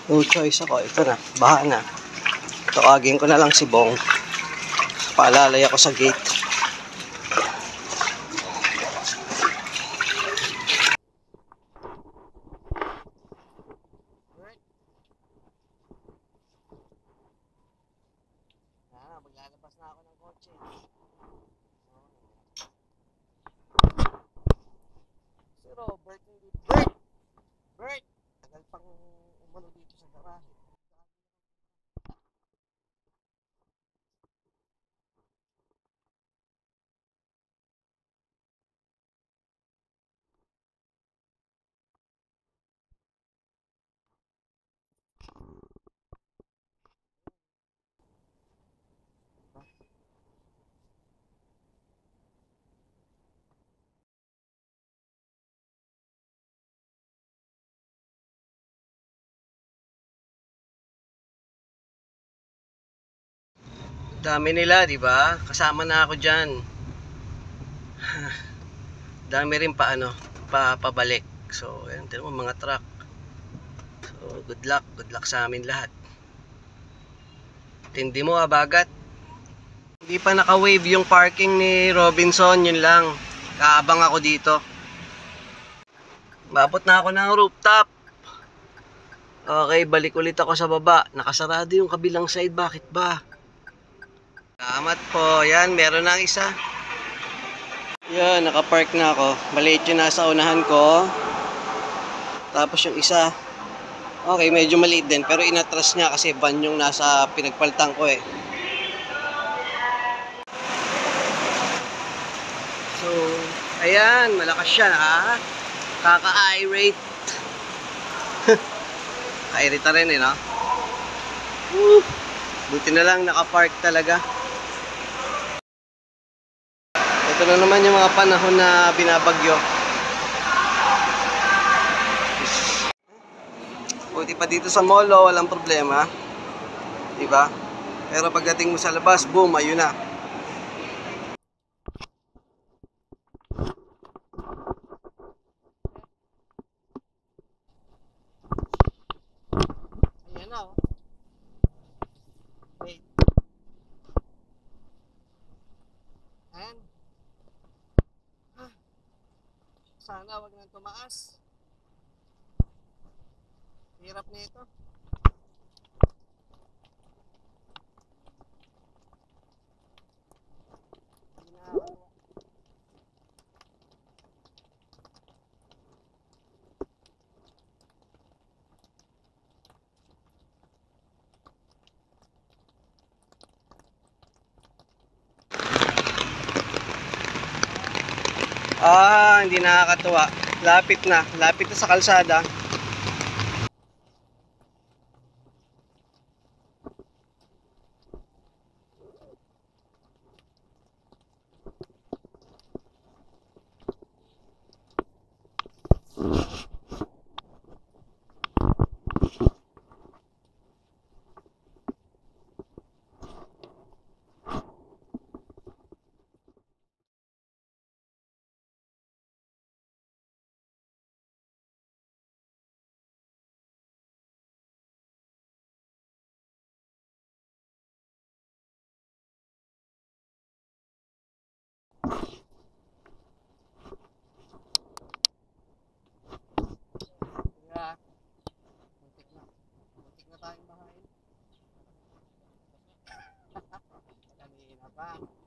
No choice ako. Ito na. Baha na. Tawagin ko na lang si Bong. Paalalay ako sa gate. Maglalabas na ako ng kotse. Si Robert, hindi. Bert! Tagal pang umano dito sa garahe. Dami nila, di ba? Kasama na ako diyan. Dami rin pabalik. So, ayun, tingnan mo mga truck. So, good luck sa amin lahat. Tindi mo abagat. Hindi pa naka-wave yung parking ni Robinson, yun lang. Kaabang ako dito. Maabot na ako ng rooftop. Okay, balik ulit ako sa baba. Nakasarado yung kabilang side, bakit ba? Salamat po. Yan, meron na isa. Yan, nakapark na ako. Maliit yung nasa unahan ko. Tapos yung isa, okay, medyo maliit din. Pero inatras niya kasi van yung nasa pinagpaltang ko eh. So, ayan, malakas siya ha. Kaka-irate. Kairita rin eh, no? Buti na lang nakapark talaga. Ito na naman yung mga panahon na binabagyo. Buti pa dito sa mall, walang problema. Diba? Pero pagdating mo sa labas, boom, ayun na. Ayan na, oh. Wait. Ayan. Sana wag nang tumaas. Hirap nito. Hindi nakakatuwa. Lapit na sa kalsada. Muntik na tayong bahain. Kanina pa.